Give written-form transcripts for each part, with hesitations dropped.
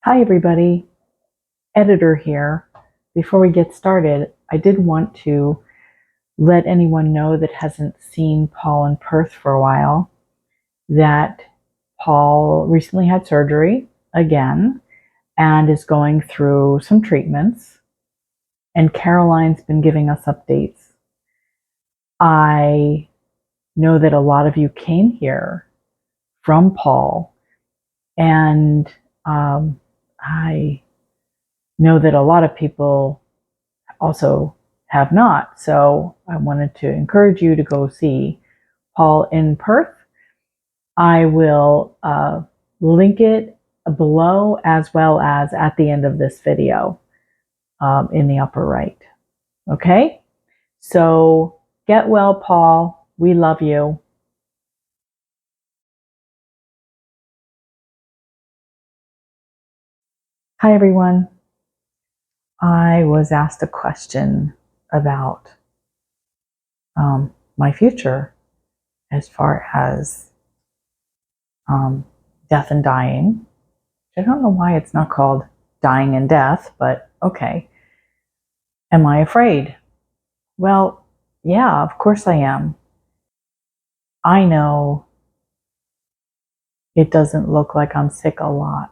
Hi everybody, editor here. Before we get started, I did want to let anyone know that hasn't seen Paul in Perth for a while that Paul recently had surgery again and is going through some treatments, and Caroline's been giving us updates. I know that a lot of you came here from Paul, and I know that a lot of people also have not. So I wanted to encourage you to go see Paul in Perth. I will link it below as well as at the end of this video in the upper right. Okay? So get well, Paul. We love you. Hi, everyone. I was asked a question about my future as far as death and dying. I don't know why it's not called dying and death, but okay. Am I afraid? Well, yeah, of course I am. I know it doesn't look like I'm sick a lot.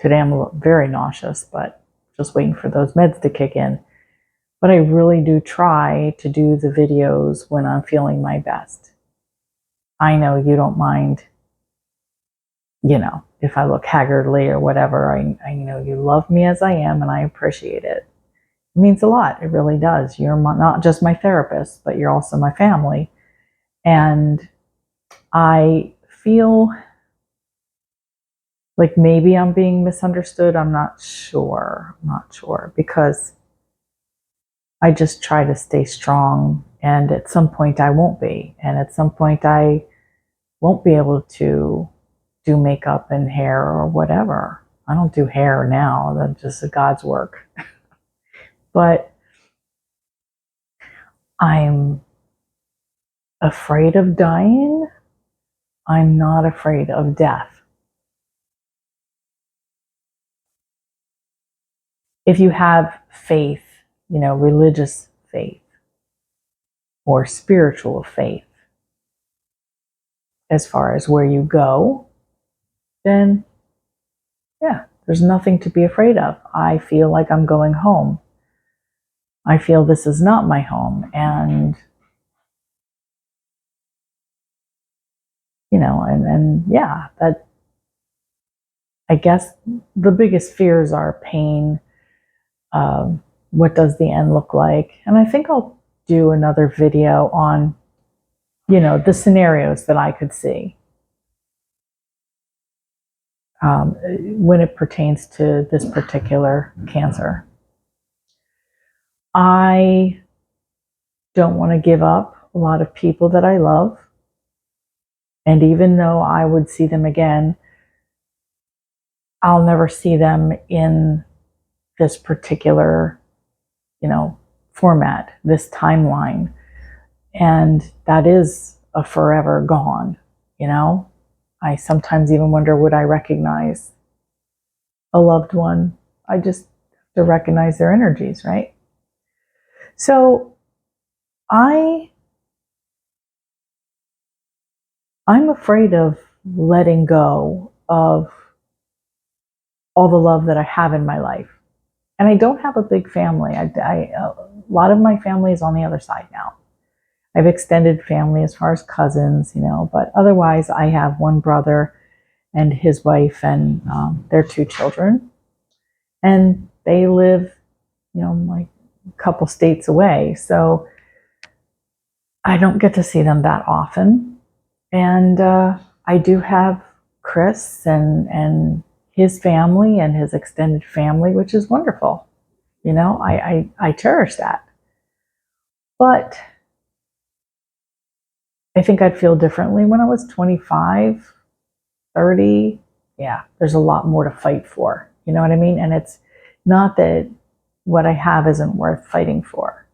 Today I'm very nauseous, but just waiting for those meds to kick in. But I really do try to do the videos when I'm feeling my best. I know you don't mind, if I look haggardly or whatever. I know you love me as I am, and I appreciate it. It means a lot. It really does. You're not just my therapist, but you're also my family. And I feel like maybe I'm being misunderstood. I'm not sure. Because I just try to stay strong. And at some point I won't be. And at some point I won't be able to do makeup and hair or whatever. I don't do hair now. That's just God's work. But I'm afraid of dying. I'm not afraid of death. If you have faith, religious faith or spiritual faith, as far as where you go, then yeah, there's nothing to be afraid of. I feel like I'm going home. I feel this is not my home. And, and yeah, that, I guess the biggest fears are pain. What does the end look like? And I think I'll do another video on, the scenarios that I could see when it pertains to this particular cancer. I don't want to give up a lot of people that I love. And even though I would see them again, I'll never see them in this particular, format, this timeline. And that is a forever gone, I sometimes even wonder, would I recognize a loved one? I just have to recognize their energies, right? So I'm afraid of letting go of all the love that I have in my life. And I don't have a big family. A lot of my family is on the other side now. I have extended family as far as cousins, but otherwise I have one brother and his wife and their two children. And they live, like a couple states away. So I don't get to see them that often. And I do have Chris and his family and his extended family, which is wonderful. I cherish that. But I think I'd feel differently when I was 25, 30. Yeah, there's a lot more to fight for. You know what I mean? And it's not that what I have isn't worth fighting for,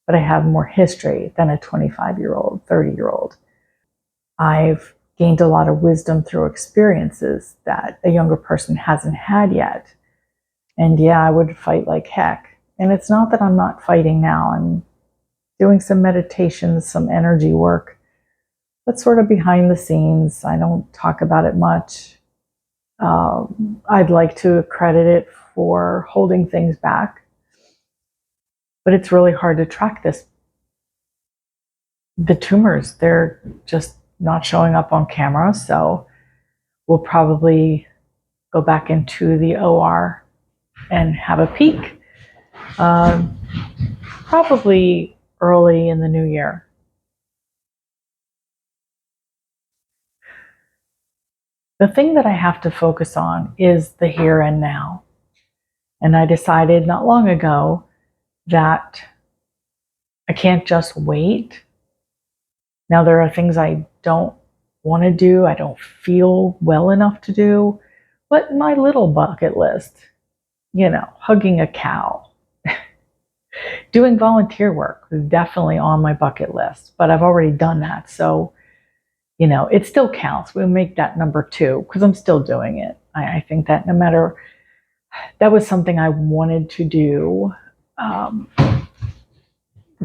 but I have more history than a 25-year-old, 30-year-old. I've gained a lot of wisdom through experiences that a younger person hasn't had yet. And yeah, I would fight like heck. And it's not that I'm not fighting now. I'm doing some meditations, some energy work, but sort of behind the scenes. I don't talk about it much. I'd like to credit it for holding things back, but it's really hard to track this. The tumors, they're just not showing up on camera, so we'll probably go back into the OR and have a peek, probably early in the new year. The thing that I have to focus on is the here and now. And I decided not long ago that I can't just wait. Now, there are things I don't want to do, I don't feel well enough to do, but my little bucket list, hugging a cow, doing volunteer work was definitely on my bucket list, but I've already done that. So, it still counts. We'll make that number 2 because I'm still doing it. I think that that was something I wanted to do.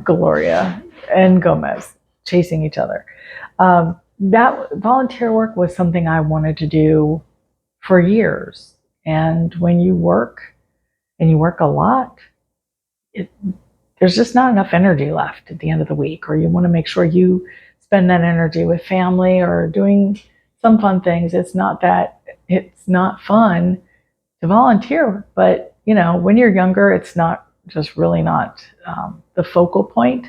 Gloria and Gomez chasing each other. That volunteer work was something I wanted to do for years. And when you work, and you work a lot, there's just not enough energy left at the end of the week, or you want to make sure you spend that energy with family or doing some fun things. It's not fun to volunteer, but when you're younger, it's not really not the focal point.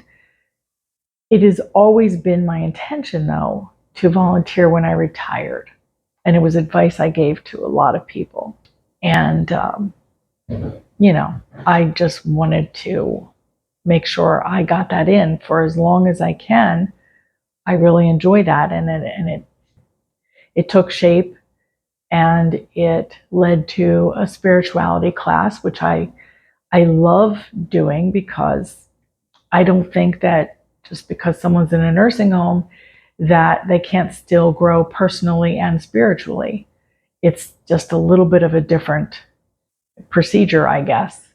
It has always been my intention, though, to volunteer when I retired. And it was advice I gave to a lot of people. And, I just wanted to make sure I got that in for as long as I can. I really enjoy that. And it took shape, and it led to a spirituality class, which I love doing, because I don't think that just because someone's in a nursing home that they can't still grow personally and spiritually. It's just a little bit of a different procedure, I guess.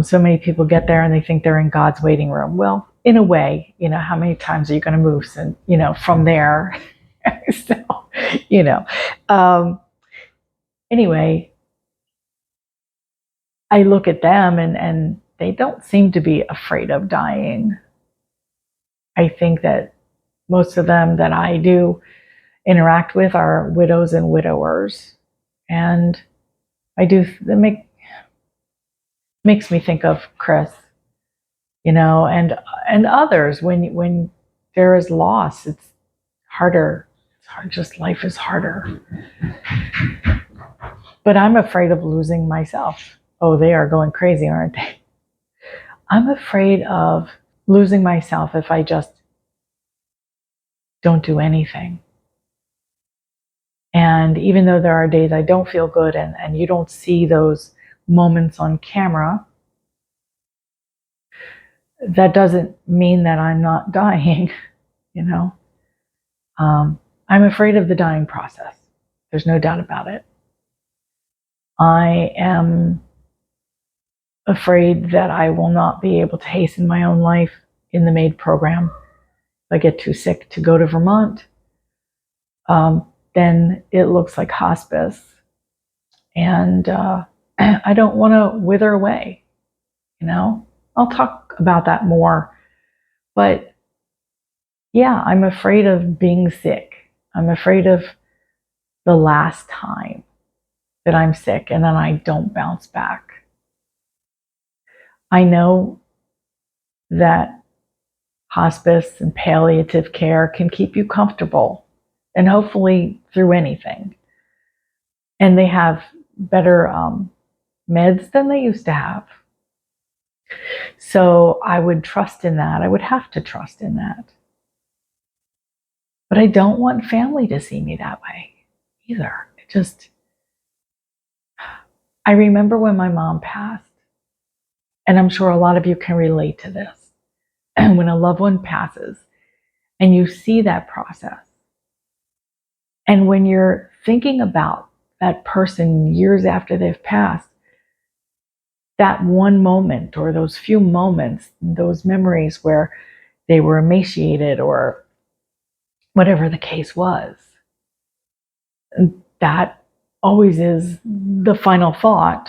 So many people get there and they think they're in God's waiting room. Well, in a way, how many times are you going to move from there? So, anyway, I look at them and they don't seem to be afraid of dying. I think that most of them that I do interact with are widows and widowers. And that makes me think of Chris, and others. When there is loss, it's harder. It's hard, just life is harder. But I'm afraid of losing myself. Oh, they are going crazy, aren't they? I'm afraid of losing myself if I just don't do anything. And even though there are days I don't feel good and you don't see those moments on camera, that doesn't mean that I'm not dying, I'm afraid of the dying process. There's no doubt about it. I am afraid that I will not be able to hasten my own life in the MAID program. If I get too sick to go to Vermont, then it looks like hospice. And I don't want to wither away, I'll talk about that more. But yeah, I'm afraid of being sick. I'm afraid of the last time that I'm sick and then I don't bounce back. I know that hospice and palliative care can keep you comfortable, and hopefully through anything. And they have better meds than they used to have. So I would trust in that. I would have to trust in that. But I don't want family to see me that way either. I remember when my mom passed, and I'm sure a lot of you can relate to this. And when a loved one passes and you see that process, And when you're thinking about that person years after they've passed, that one moment or those few moments, those memories where they were emaciated or whatever the case was, that always is the final thought.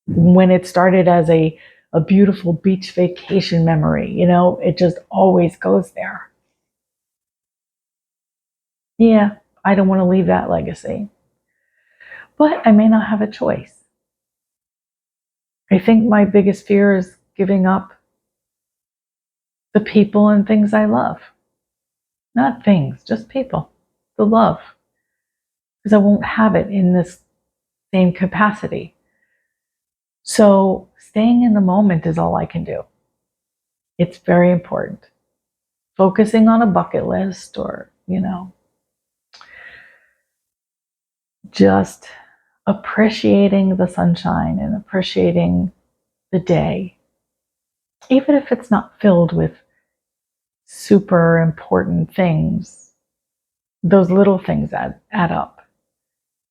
When it started as a beautiful beach vacation memory, you know, it just always goes there. Yeah, I don't want to leave that legacy, but I may not have a choice. I think my biggest fear is giving up the people and things I love. Not things, just people, the love, because I won't have it in this same capacity. So staying in the moment is all I can do. It's very important. Focusing on a bucket list or, you know, just appreciating the sunshine and appreciating the day, even if it's not filled with super important things, those little things add up.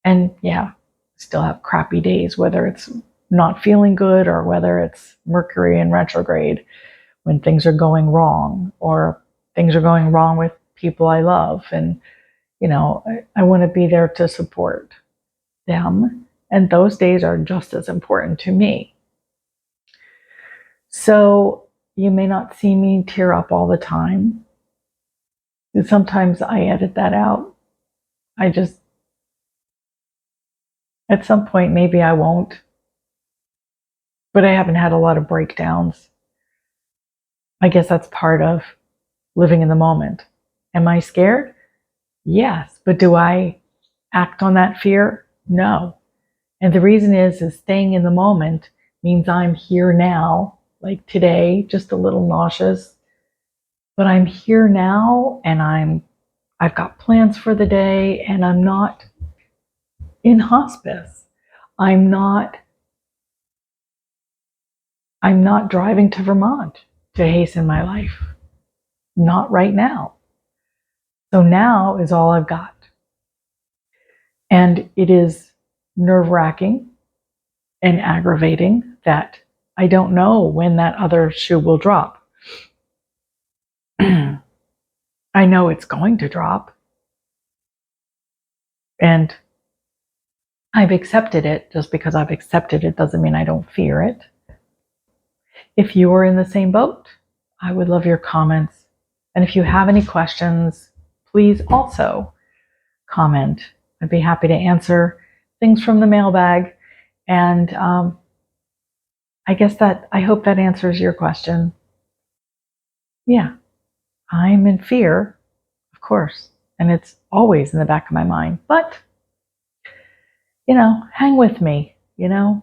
And yeah, still have crappy days, whether it's not feeling good or whether it's Mercury in retrograde, when things are going wrong or things are going wrong with people I love. And, you know, I want to be there to support them. And those days are just as important to me. So you may not see me tear up all the time. Sometimes I edit that out. At some point, maybe I won't. But I haven't had a lot of breakdowns. I guess that's part of living in the moment. Am I scared? Yes. But do I act on that fear? No. And the reason is staying in the moment means I'm here now, like today, just a little nauseous. But I'm here now and I've got plans for the day and I'm not in hospice. I'm not driving to Vermont to hasten my life. Not right now. So now is all I've got. And it is nerve-wracking and aggravating that I don't know when that other shoe will drop. I know it's going to drop. And I've accepted it. Just because I've accepted it doesn't mean I don't fear it. If you are in the same boat, I would love your comments. And if you have any questions, please also comment. I'd be happy to answer things from the mailbag. And I hope that answers your question. Yeah, I'm in fear, of course, and it's always in the back of my mind. But, you know, hang with me, you know.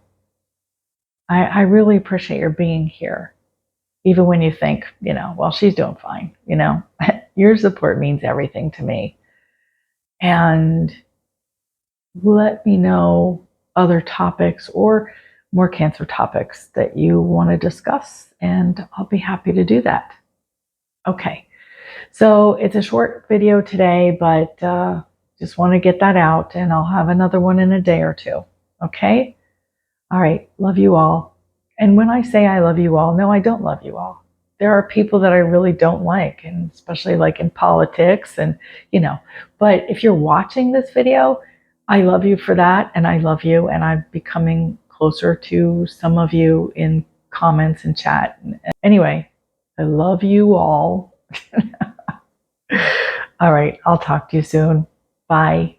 I really appreciate your being here. Even when you think, you know, well, she's doing fine, you know. Your support means everything to me. And let me know other topics or more cancer topics that you want to discuss, and I'll be happy to do that. Okay, so it's a short video today, but just want to get that out, and I'll have another one in a day or two. Okay? All right, love you all. And when I say I love you all, no, I don't love you all. There are people that I really don't like, and especially like in politics and, you know, but if you're watching this video, I love you for that, and I love you, and I'm becoming closer to some of you in comments and chat. Anyway, I love you all. All right, I'll talk to you soon. Bye.